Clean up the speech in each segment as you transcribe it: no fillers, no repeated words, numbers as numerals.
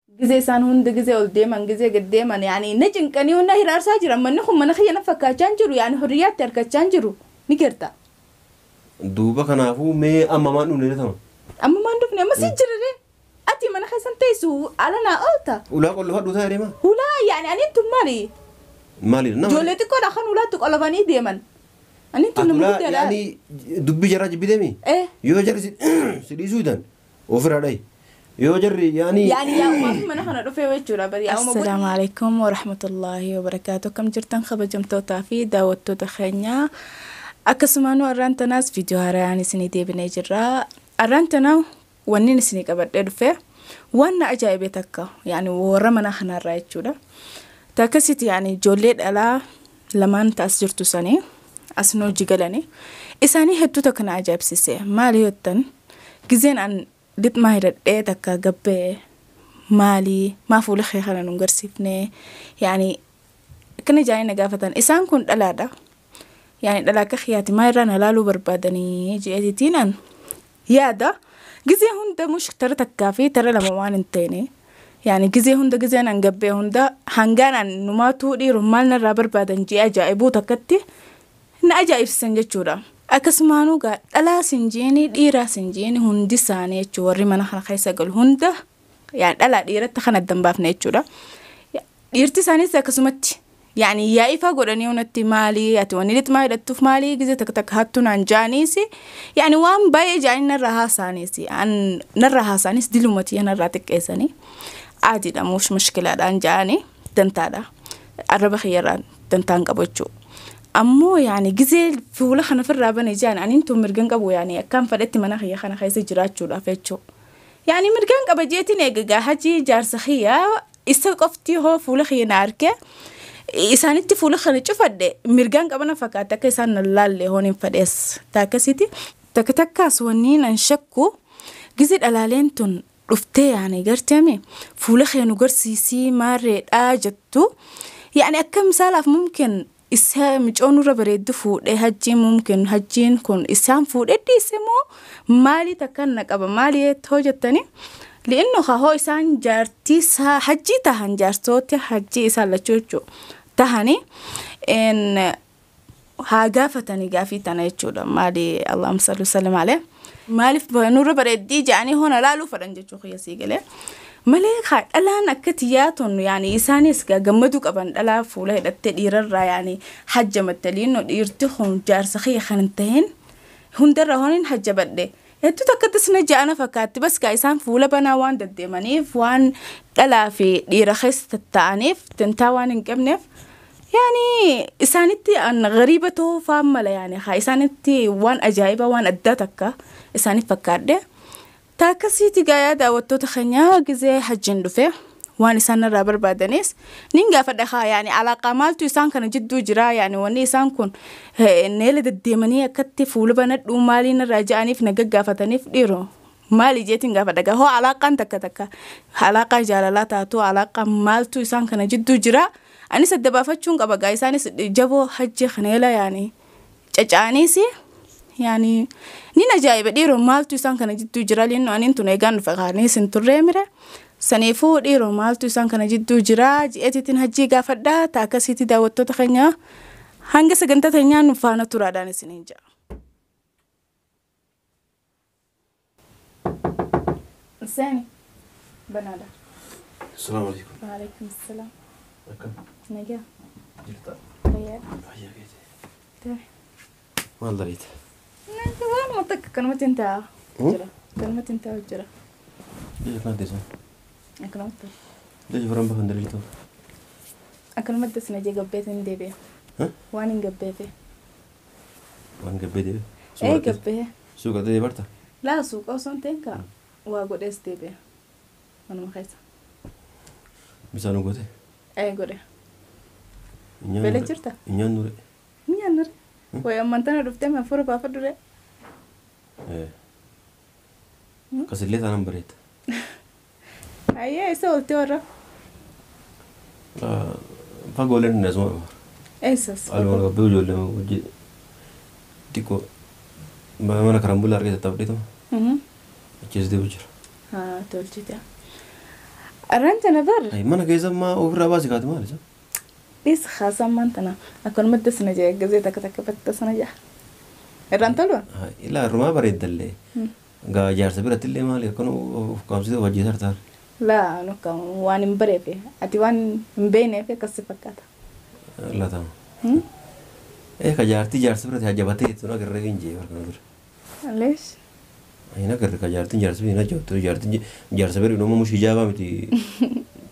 جزء سانون دجزء قدام جزء قدام يعني نجن كان يونا هيرار ساجر أما نخم من خينا فكا تانجرو يعني حريات ترك تانجرو ميكرتا دوبا كنافو مي أما ما نقول لهم أما ما ندفني أما سجر لي أتي من خيسان تيسو على ناقلتا ولا كل هذا ثاني ما ولا يعني أنتم مالي نعم جولتك ولا خان ولا تقلباني ديما أنتم نموت يعني دبي جراج بدمي إيه يوجر سيدي سودان وفر علي يوجر يعني يا ما في من خان رفيع وجهه بري السلام عليكم ورحمة الله وبركاته كم جرتن خبجم توتا في دعوة تخنيا أكسمانو أرانتناس فيديو هراني سنيدي بنجرا أرانتنا ونين سني كبر رفيع وانا أجايبتك يعني ورمنا خنا رايتشودا تاكسيت يعني جوليد ألا لمان تأسجرتو سني أسنو جيجلاني إساني هدو تكنا عجاب سيسي مالي يتن جزين أن ديت ماهرة تكا قبي مالي ما فولي خيخنا ننقرسيفني يعني كنا جاينا قافتان إسان كنت ألادا يعني ألاك خياتي ماهرة نلالو بربادني جيتي تينان يادا جزي هندا مش ترى تكافي ترى لما وان انتيني يعني جزي هندا جزي أنا نجبه هندا هنجانا نماتو دي رمالنا رابر بعدين جي أجايبو تكتي نأجايب سنجة شورا أكسمانو قال ألا سنجيني ديرا سنجيني هندي ساني شوري من خنا خيسة قال هندا يعني ألا ديرا تخنا الدنباف نيتشورا ديرتي ساني سكسمتي يعني يا إيفا قراني ونتي مالي أتواني لت مالي لتوف مالي جزي تك هاتون عن جانيسي يعني وام باي جاني نرها سانيسي عن نرها سانيس دي لومتي نراتك إيساني عادي ده مش مشكلة ده جاني تنتادا عرب خيران تنتان قبوچو أمو يعني جزي فولا خنا في الرابن جان يعني انتم مرجان قبو يعني كم فلت منا خيا خنا خيس جرات شو لافيتشو يعني مرجان قبجيتي نيجا حجي جارسخيا استقفتي هو فولا خيا ناركه إسانيتي فولا خنا شوفد مرجان قبنا فكاتك إسان اللالي هون فدس تاكسيتي تكتكاس ونين انشكو جزي الألالين تون رفتي يعني قرتمي فولا خيا نقرسيسي مارد آجتو يعني أكم سالف ممكن إسهام جونو ربريد فود هجي ممكن هجين كون إسهام فود إدي سمو مالي تكنك أبا مالي توجتني لأنه هو إسان جارتيسها حجي تهان جارتوتي حجي إسان لچوچو تهاني إن هاقافتني قافتنا يچودا مالي اللهم صل وسلم عليه مالي فنور بريد دي جاني هنا لالو فرنجو خياسي قلي ملك خاد ألا نكتياتون يعني إسانيس كجمدوك أبان ألا فوله التدير يعني حج متلين يرتخون جارسخية خنتين هندر هونين حج بدي أنتو تكتسنا جانا فكات بس كإسان فوله بنا وان ددمانيف وان ألا في يرخص التعنيف تنتاوان إنكمنيف يعني إسانتي أن غريبته فاملا يعني خا إسانتي وان أجايبة وان أدتك إساني فكات ده تاكسيتي قاعدة وتتخنيا جزء حجين دفع وان إسان الرابر بعدنيس نينجا فدخا يعني علاقة مالتو إسان كان جدو جرا يعني واني إسان كون نيلة الديمانية كتف ولبنات ومالين الرجاني في نجا فتني في ديرو مالي جيتين فدخا هو علاقة تك علاقة جالالات تو علاقة مالتو إسان كان جدو جرا أني سدبا فتشون قبا إسان جابو حج خنيلة يعني جانيسي يعني نينا جايبة ديرو مالتو إسان كان جدو جرا لأنه أنين تنيجان فغاني سنتوريمرة سنيفو ديرو مالتو إسان كان جدو جرا جئتي تنهجي قافدا تاكسيتي داوتو تخنيا هنگا سجنتا تنيا نفانا تراداني سنينجا الثاني بنادا السلام عليكم وعليكم السلام أكم نجا جلتا ريال هيا كيتي تاه ما دريت انت وين مطك كلمة انت جرا كلمة انت جرا ليش ما تدري كلمة ليش فرام بخندريتو كلمة دس نجي قبيت ندي بيه ها وين قبيته وان قبيدي ايه قبيه سوق دي برتا لا سوق اصلا تنكا واقول استي بيه انا ما خايسه مسانو غوتي ايه غوري بلا جرتا إنيان نوري مين نور ويوم انت رفتي من فور بافدره إيه كسلت أنا بريت ايه سولتي ورا لا فقولن الناس ما اساس قالوا بيقولوا لهم وجي تيكو ما أنا كرامبولا رجعت تبديتهم أجلس دي بجر ها تولتي Arranta na bar. Ay mana keessa ma ofirraa baasi kaati maal isa? Is khaasan maantana. Akkan madda sana jee gazee takka batta sana jaa. Arranta loo? Ilaa rumaa bareeddallee. Gaa jaarsa birattillee maali akkanu of qaamsitee hojii sartaan. Laa nuka waan hin bareefe. Ati waan hin beekneef akkasi fakkaata. Latama. Ka jaarsa biratti hajjabatee tun agarree hin jee warra kana dura. Aleesh. Ayin agarre ka jaartiin jaarsa biratti hin hajjabatu jaartiin jaarsa biratti nama mushii jaabaa miti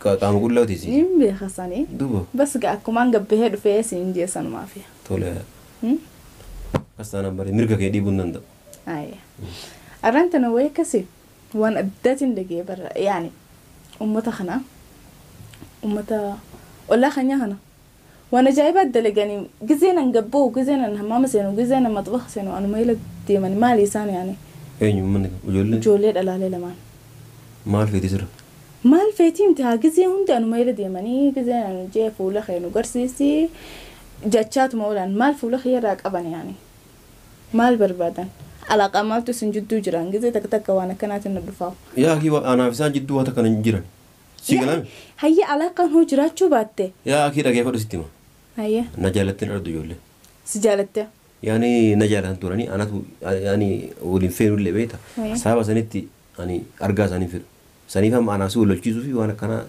qaama qullaa'uutis. Hin beekasanii. Duuba. Bas akkumaan gabbahee dhufee siin jeessanumaaf. Tole. Kastaan bare mirga kee dhiibuun danda'u. Ayya. Arranta na wayii akkasii waan addaatiin dhagee barra yaani ummata kana ummata ollaa kanyaa kana waan ajaa'ibaa dalaganii gizeen an gabboo gizeen an hammaama seenu gizeen an maxbaxa seenu anuma ila deeman maali isaan yaani. Eenyu manni ijoolleen? Ijoollee dhalaalee lamaan. Maal feeti sirra? Maal feetii miti haa gizee hundi anuma ila deemanii gizeen an jee fuula keenu garsiisi jachaatuma oolan maal fuula keerraa qaban yaani maal barbaadan. Alaaqaa maaltu isin jidduu jiran gizee takka waan akkanaatiin na dhufaawu. Yaa akii anaaf isaan jidduu waan takka hin jiran. Si galame? Hayya alaaqaan hoo jiraachuu baatte. Yaa akii dhagee fadhu sitti hima. Hayya. Na jaalatteen ardu ijoollee. Si jaalatte? Yaani na jaalatan turanii anatu yaani waliin feenullee beekta. Sababa sanitti ani argaa isaanii fedhu. Saniif amma anaaf si wal lolchiisuu fi waan akkanaa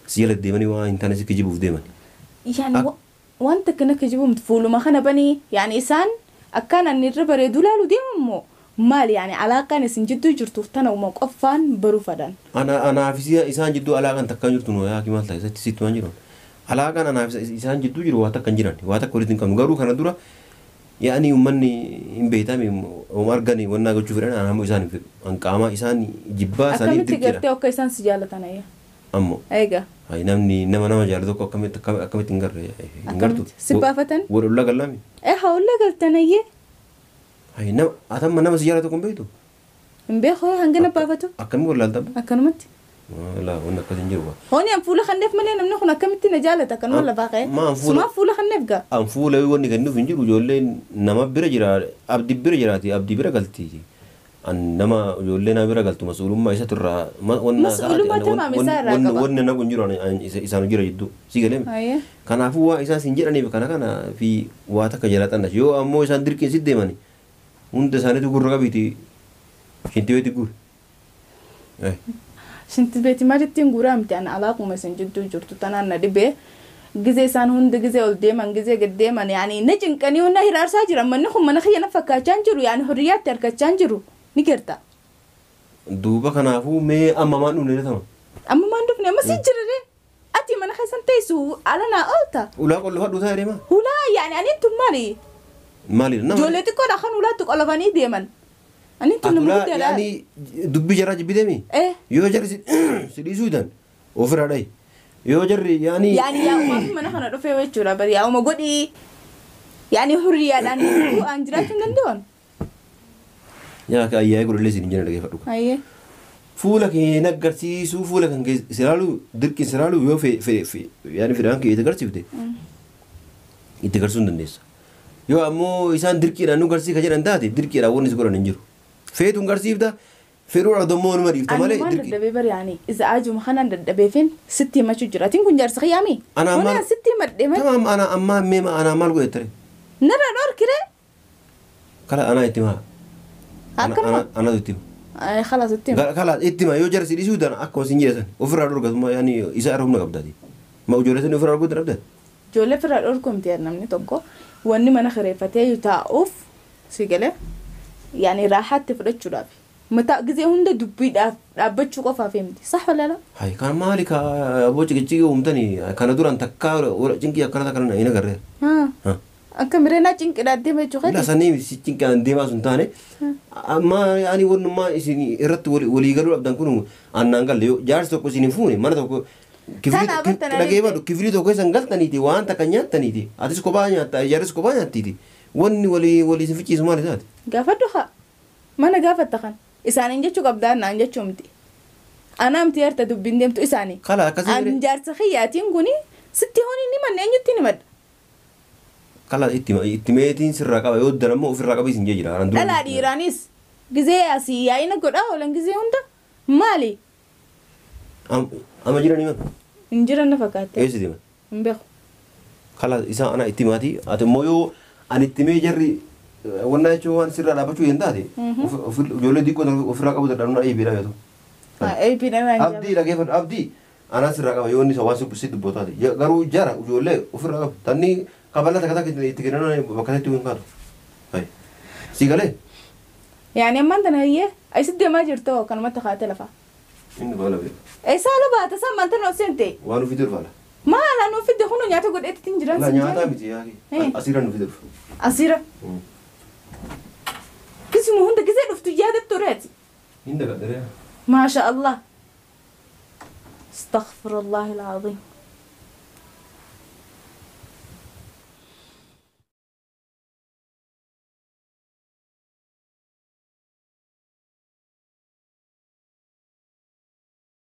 si jala deemanii waan hin taane si kijibuuf deeman. Yaani wanta kana kijibuuf fuuluma kana banii yaani isaan akkaan ani irra bareedu laalu deemamoo maal yaani alaaqaan isin jidduu jirtuuf tana uma qoffaan baruu fadhan. Anaaf isaan jidduu alaaqaan takkaan jirtu noo yaa maal ta'a isatti sitti waan jiran. Alaaqaan anaaf isaan jidduu jiru waa takka hin jiran waa takka walitti hin qabnu garuu kana dura yaani uummanni hin beekame uma arganii wannaa gochuu fedhan anaammoo isaan hin fedhu. Anqaamaa isaan jibbaa isaanii akkamitti gartee akka isaan si jaalatan ayya. Ammoo. Eega. Namni nama jaalatu akkamitti hin garre hin gartu. Si baafatan? Wal gallaami. Haa wal galtan ayyee. Atamma nama si jaalatu kun beektu. Hin beekoo hangana baafatu? Akkamii wal laaltan? Akkanumatti. Laa wanni akkas hin jiru ba. Hooni an fuula kanneef malee namni kun akkamitti na jaalata akkanuma lafaa ka'e. Sumaa fuula kanneef gaa. An fuula wanni kennuuf hin jiru ijoolleen nama bira jira abdii bira jiraati abdii bira galti. An nama ijoollee nama bira galtu mas'uulummaa isa turraa wanni na kun jiru isaan jira jidduu si galee. Kanaafuu waa isaan siin jedhaniif kana fi waa takka jaalatan yoo ammoo isaan dirqiin si deemani hunda isaaniitu gurra qabiiti shinti beeti guur. Shinti beeti maalittiin guuraa miti ana alaaquma isin jidduu jirtu tanaan na dhibee gizee isaan hundi gizee ol deeman gizee gad deeman yaani na cinqanii hunda hiraarsaa jiran manni kun mana kiyya na fakkaachaa jiru yaani horiyaatti harkachaa jiru. Ni gerta. Duuba kanaafuu mee amma maan dhufne tama. Amma maan dhufne amma si jirre. Ati mana keessan teessu alana oolta. Ulaa qollo fadhu taa'ee deema. Ulaa yaani ani tun maali? Maali nama? Ijoollee xiqqoodha kan ulaatti qolofanii deeman. Ani tun nama guddaadha. Yaani dubbii jaraa jibbiteemi. Yoo jarri si dhiisuu hidan ofirraa dhayi. Yoo jarri yaani. Yaani yaa'umaa fi mana kana dhufee jechuudha bari yaa'uma godhii. Yaani hurriyaadhaan bu'aan jiraachuu hin danda'an. Yaa ayyaayee godhallee siin jira dhagee fadhu. Ayyee. Fuula kee agarsiisuu fuula kan siraalu dirqiin siraalu yoo yaani fedhaan kee itti agarsiifte itti agarsiisuu hin dandeessa. Yoo ammoo isaan dirqiidhaan nu garsiisa jedhan taate dirqiidhaan wanni si godhan hin jiru. Feetuun garsiifta feeruudhaaf dammoo numa dhiifta malee dirqii. Ani waan daddabee bari'aanii isa ajuma kanaan daddabeefin sitti himachuu jira. Atiin kun jaarsa qiyyaami. Ana sitti himadhee malee. Tamam ana ammaa meema ana maal godhettare. Narra dhorkire. Kala ana itti maa. Ana itti maa. Khalas itti maa. Kala itti maa yoo jarsi dhiisuu dana akkuma sin jedhan ofirraa dhorkatuma yaani isa irra humna qabdaati. Ma ijoollee ofirraa dhorkatu dhabdaati. Ijoollee ofirraa dhorkumti namni tokko wanni mana kireeffatee taa'uuf si galee yaani raaxaatti fudhachuudhaaf. Mata gizee hunda dubbiidhaaf dhaabbachuu qofaaf miti. Sax wala la? Hay kan maali ka boci gichi umtani kana duran takka cinqii akkana kana ina garre. Akka mirena cinqii dhaaddee mechuu qaba. La sanii si cinqii an deemaa sun taane amma yaani wannummaa isin irratti walii galuu dhabdan kun annaan galle jaarsi tokko isin hin fuune mana tokko kifilii tokko isan galtaniiti waan takka nyaattaniiti atis kophaa nyaatta jaarsi kophaa nyaattiiti wanni walii isin ficciisu maali taate? Gaafadhu haa mana gaafatta kan. Isaanin jechuu qabdaan naan jechuu miti. Anaamti yarta dubbiin deemtu isaanii. Kala akkasii. An jaarsa kiyyaatiin kuni sitti hooni ni manne eenyutti ni madda. Kala itti meetiin sirraa qaba yoo dan ammoo ofirraa qabii isin jee jira. Dhalaa dhiiraanis gizee asii yaa'ina godhaa oolan gizee hunda maali? Amma jiranii man. Hin jiran na fakkaate. Eessi deeman? Hin beeku. Kala isaa ana itti maatii ati immoo yoo ani itti mee jarri wannaa jechuun waan sirraa dhaabbachuu hin taate ijoollee xiqqoo ofirraa qabu dadhabnu na eebiidha yoo ta'u. Eebiidha naan jaba. Abdii dhageeffadhu abdii anaa sirraa qaba yoo inni isa waan sitti dubboo taate garuu jara ijoollee ofirraa qabu tanni kabala takka takka itti kennan bakka itti hin kaatu. Si galee? Yaani ammaan tana hiyyee asitti deemaa jirtoo kanumatti kaatee lafaa. Inni baala beeku. Eessaa ala baata isaa ammaan tana seente. Waan ofii durfaala. Maala nuuf fidde kun nyaata godheetti hin jiran. La nyaata miti yaaki. Asiira nuuf durfa. Asiira. Kisuma hunda gisee dhuftu yaadatti tureeti. Hin dagadhee. ما شاء الله استغفر الله العظيم